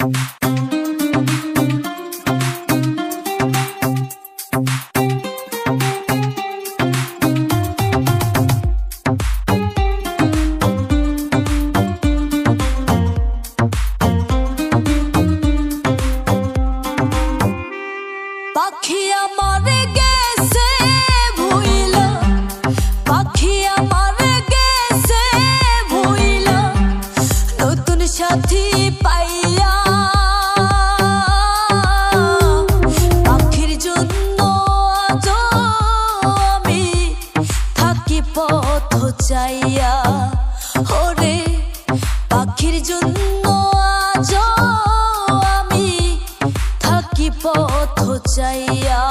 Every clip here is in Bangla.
পাখি আমার গেছে ভুইলা, পাখি আমার গেছে ভুইলা, নতুন সাথী পাইয়া। পাখির জন্য আজ আমি থাকি পথ চাইয়া। ওরে পাখির জন্য আজ আমি থাকি পথ চাইয়া।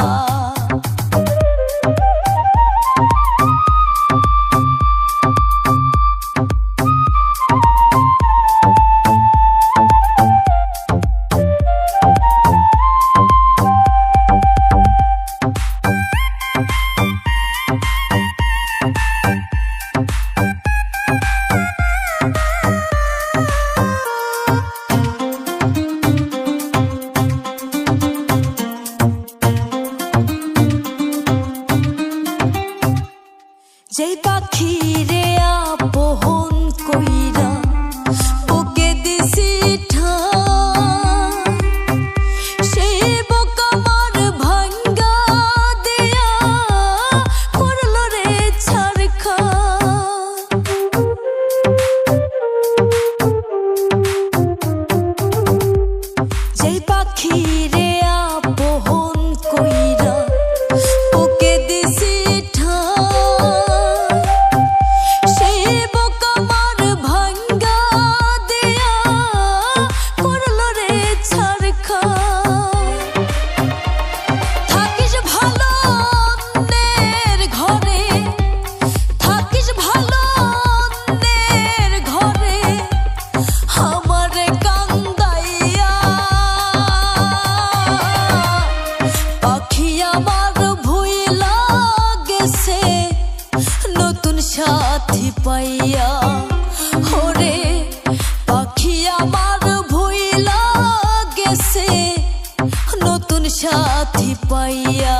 যেই পাখি রে আপন কইরা বুকে দিছি ঠাই, সেই বুক আমার ভাঙ্গা দিয়া করলো রে ছারখার। যেই পাখি রে আপন কইরা বুকে দিছি নতুন সাথী পাইয়া। ওরে পাখি আমার ভুইলা গেছে নতুন সাথী পাইয়া।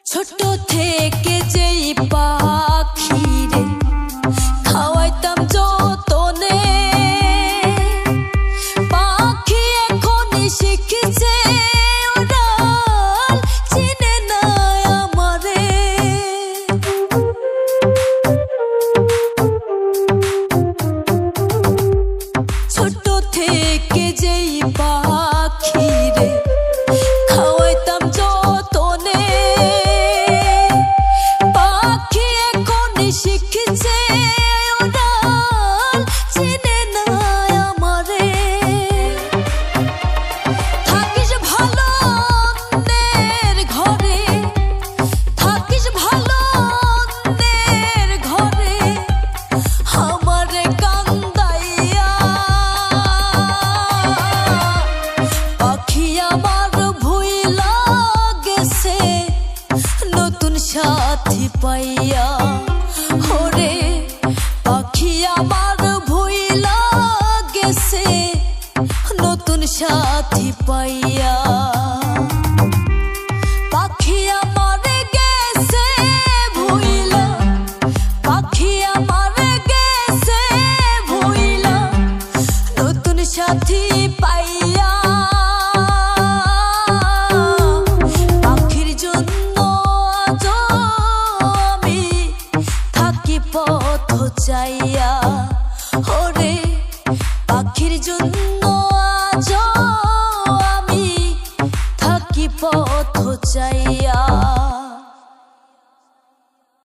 ছোট থেকে যেই পাখি রে খাওয়াইতাম যতনে, পাখি এখন শিখেছে উড়াল, চিনে না আমারে। ছোট থেকে যেই পাখি রে খাওয়াইতাম যতনে, শিখছে উড়াল, চিনে না আমারে। থাকিস ভালো অন্যের ঘরে, থাকিস ভালো অন্যের ঘরে, আমারে কান্দাইয়া। পাখি আমার ভুইলা গেছে নতুন সাথী পাইয়া। ওরে পাখি আমার ভুইলা গেছে নতুন সাথী পাইয়া। পাখি আমার গেছে ভুইলা, পাখি আমার গেছে ভুইলা, নতুন সাথী পাইয়া। পাখির জন্য আজ আমি থাকি পথ চাইয়া। ওরে পাখির জন্য